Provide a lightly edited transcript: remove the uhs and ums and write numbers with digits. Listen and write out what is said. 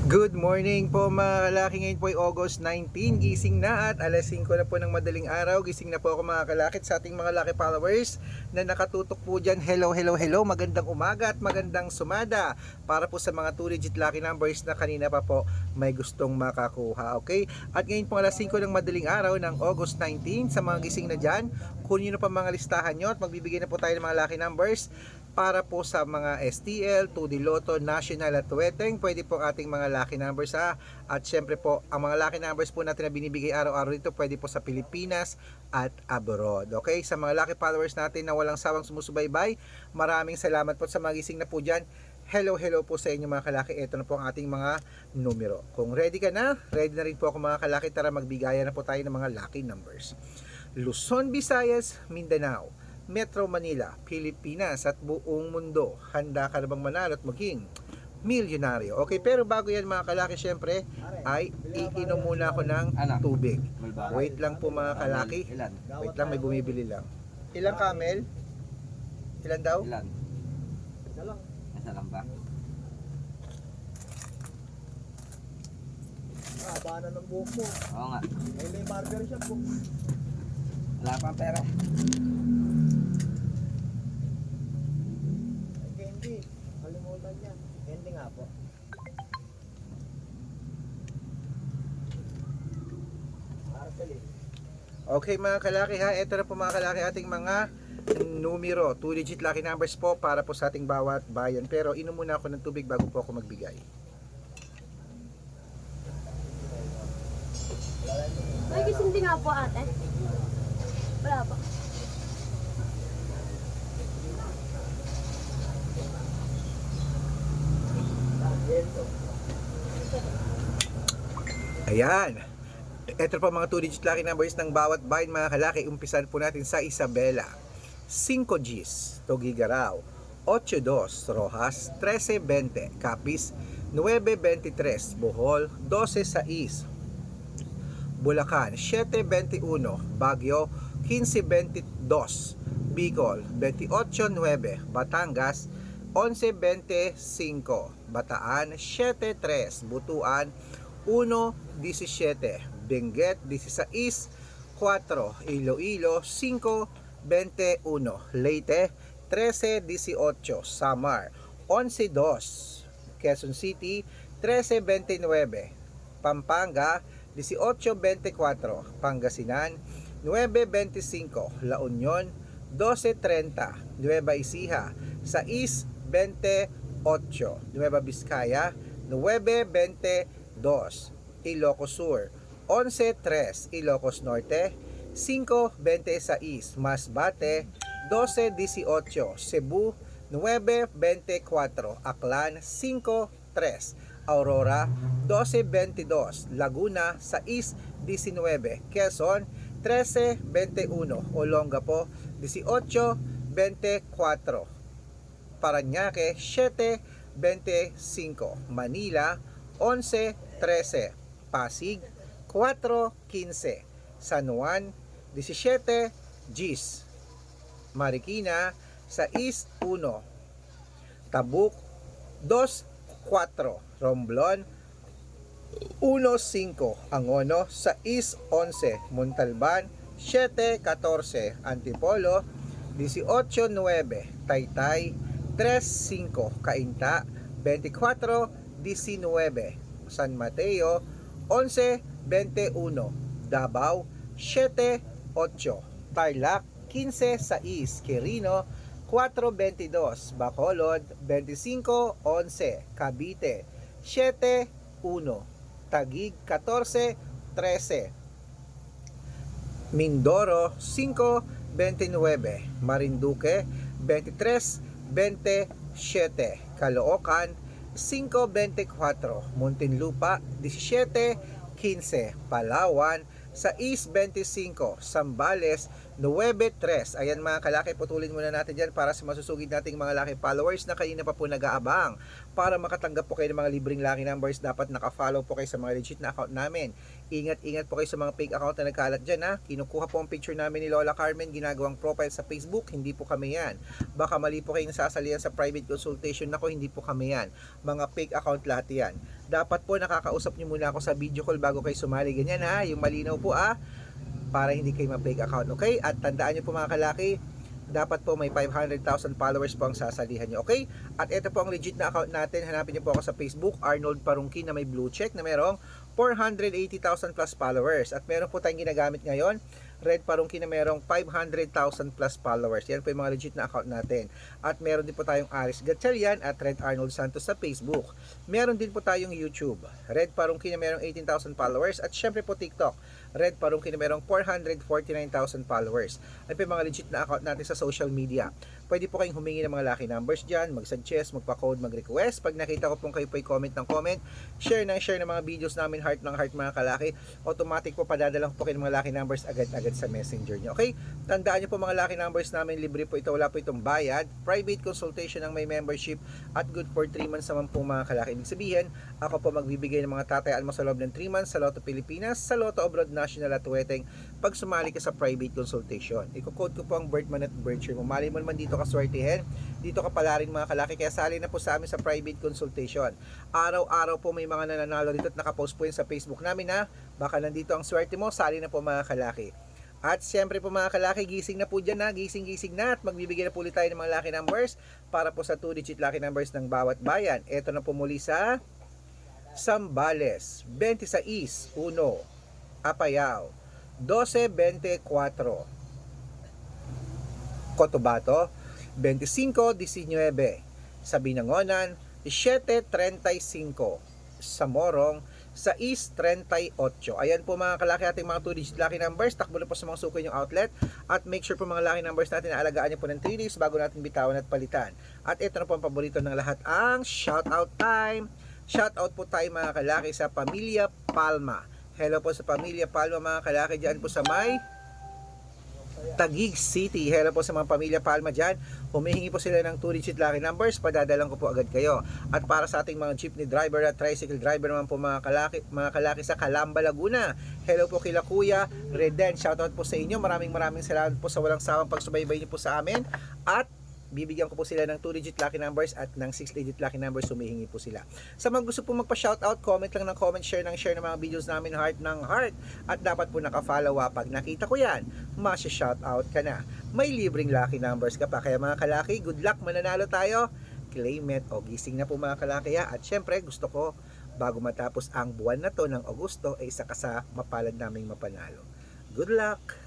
Good morning po mga kalaki. Ngayon po ay August 19. Gising na at alas 5 na po ng madaling araw. Gising na po ako mga kalakit sa ating mga lucky followers na nakatutok po dyan. Hello, hello, hello. Magandang umaga at magandang sumada para po sa mga 2-digit lucky numbers na kanina pa po may gustong makakuha. Okay? At ngayon po alas 5 ng madaling araw ng August 19, sa mga gising na dyan, kunin nyo na pa mga listahan nyo at magbibigay na po tayo ng mga lucky numbers para po sa mga STL, 2D Lotto, National at Tuweteng. Pwede po ating mga lucky numbers at syempre po ang mga lucky numbers po natin na binibigay araw-araw dito pwede po sa Pilipinas at abroad. Okay, sa mga lucky followers natin na walang sawang sumusubaybay, maraming salamat po sa mga gising na po dyan. Hello, hello po sa inyo mga kalaki. Ito na po ang ating mga numero. Kung ready ka na, ready na rin po ako mga kalaki. Tara magbigayan na po tayo ng mga lucky numbers. Luzon, Visayas, Mindanao, Metro Manila, Pilipinas at buong mundo. Handa ka na bang manalo at maging milyonaryo? Okay, pero bago yan mga kalaki, syempre ay iinom muna ako ng tubig. Wait lang po mga kalaki. Wait lang, may bumibili lang. Ilang camel? Ilan daw? Ilan? Isa lang ba? Haba na ng buhok mo. Oo nga. Ay, may barber shop po. Wala pang pera. Candy. Kalimutan niya. Candy nga po. Arceli. Okay mga kalaki ha, ito na po mga kalaki ating mga numero, 2-digit lucky numbers po para po sa ating bawat bayan. Pero inom muna ako ng tubig bago po ako magbigay. May gising din nga po ate. Wala po. Ayan. Ito po mga 2-digit lucky numbers ng bawat bayan mga kalaki. Umpisan po natin sa Isabela. 5 Gs, Tugigaraw. 8-2, Rojas. 13-20, Capiz. 9-23, Bohol. 12-6, Bulacan. 7-21, Baguio. 15-22, Bicol. 28-9, Batangas. 11-25, Bataan. 7-3, Butuan. 1-17, Benguet. 16-4, Iloilo. 5-21, Leyte. 13-18, Samar. 11-2, Quezon City. 13-29, Pampanga. 18-24, Pangasinan. 9-25, La Union. 12-30, Nueva Ecija. 6-28, Nueva Vizcaya. 9-22, Ilocos Sur. 11-3, Ilocos Norte. 5-26, Masbate. 12-18, Cebu. 9-24, Aklan. 5-3, Aurora. 12-22, Laguna. 6-19, Quezon. 13-21, Olongapo. 18-24, Parañaque. 7-25, Manila. 11-13, Pasig. 4-15, San Juan. 17 Gs, Marikina. 6-1, Tabuk. 2-4, Romblon. 1-5, Angono. 6-11, Montalban. 7-14, Antipolo. 18-9, Taytay. 3-5, Cainta. 24-19, San Mateo. 11-21, Davao. 7-8, Tarlac. 15-6, Quirino. 4-22, Bacolod. 25-11, Cavite. 7-1, Taguig. 14-13, Mindoro. 5-29, Marinduque. 23-27, Caloocan. 5-24, Muntinlupa. 17-15, Palawan. 6-25, Zambales. 9-3. Ayan mga kalaki, putulin muna natin dyan para sa masusugid nating mga lucky followers na kanina pa po nag-aabang. Para makatanggap po kayo ng mga libreng lucky numbers, dapat naka-follow po kayo sa mga legit na account namin. Ingat-ingat po kayo sa mga fake account na nagkalat dyan ha. Kinukuha po ang picture namin ni Lola Carmen, ginagawang profile sa Facebook, hindi po kami yan. Baka mali po kayong nasasalihan sa private consultation, nako hindi po kami yan. Mga fake account lahat yan. Dapat po nakakausap nyo muna ako sa video call bago kayo sumali, ganyan ha, yung malinaw po para hindi kayo ma-fake account, okay? At tandaan nyo po mga kalaki, dapat po may 500,000 followers po ang sasalihan nyo, okay? At ito po ang legit na account natin. Hanapin nyo po ako sa Facebook, Arnold Parungkin na may blue check na merong 480,000 plus followers. At meron po tayong ginagamit ngayon, Red Parungkin na merong 500,000 plus followers. Yan po yung mga legit na account natin. At meron din po tayong Aris Gatchalian at Red Arnold Santos sa Facebook. Meron din po tayong YouTube, Red Parungkin na merong 18,000 followers. At syempre po TikTok, Red Parungkin na merong 449,000 followers. Ay po yung mga legit na account natin sa social media. Pwede po kayong humingi ng mga lucky numbers dyan, mag-suggest, magpa-code, mag-request. Pag nakita ko pong kayo po comment ng comment, share ng mga videos namin, heart ng heart mga kalaki, automatic po padadala ko po kayo ng mga lucky numbers agad-agad sa messenger nyo. Okay? Tandaan nyo po mga lucky numbers namin, libre po ito, wala po itong bayad. Private consultation ng may membership at good for 3 months naman po mga kalaki. Ibig sabihin, ako po magbibigay ng mga tatayaan mo sa loob ng 3 months sa Lotto Pilipinas, sa Lotto Abroad National at Weteng pag sumali ka sa private consultation. Iko-code ko po ang birth month at birth year mo. Mali mo naman dito ka swertihin, dito ka pala rin mga kalaki, kaya sali na po sa amin sa private consultation. Araw-araw po may mga nananalo dito at nakapost po yun sa Facebook namin na baka nandito ang swerte mo, sali na po mga kalaki. At siyempre po mga kalaki, gising na po dyan na, gising na at magbibigay na po ulit tayo ng mga lucky numbers para po sa 2-digit lucky numbers ng bawat bayan. Ito na po muli sa Zambales, 26-1, Apayao, 12-24, Cotabato, 25-19, sa Binangonan, 7-35, sa Morong, 6-38. Ayan po mga kalaki ating mga 2-digit lucky numbers. Takbo na po sa mga suko yung outlet. At make sure po mga lucky numbers natin na alagaan nyo po ng 3 days bago natin bitawan at palitan. At ito na po ang paborito ng lahat, ang shoutout time. Shoutout po tayo mga kalaki sa Pamilya Palma. Hello po sa Pamilya Palma mga kalaki dyan po sa may Taguig City. Hello po sa mga Pamilya Palma dyan. Humihingi po sila ng 2-digit lucky numbers. Padadalang ko po agad kayo. At para sa ating mga jeepney driver at tricycle driver naman po mga kalaki sa Calamba, Laguna. Hello po kila Kuya Reden. Shoutout po sa inyo. Maraming salamat po sa walang sawang pagsubaybay niyo po sa amin. At bibigyan ko po sila ng 2-digit lucky numbers at ng 6-digit lucky numbers, humihingi po sila. Sa mga gusto po magpa-shoutout, comment lang ng comment, share ng mga videos namin, heart ng heart. At dapat po naka-follow pag nakita ko yan, masya-shoutout ka na. May libreng lucky numbers ka pa. Kaya mga kalaki, good luck, mananalo tayo. Claim it o gising na po mga kalaki. At syempre, gusto ko, bago matapos ang buwan na to ng Agosto, ay isa ka sa mapalad naming mapanalo. Good luck!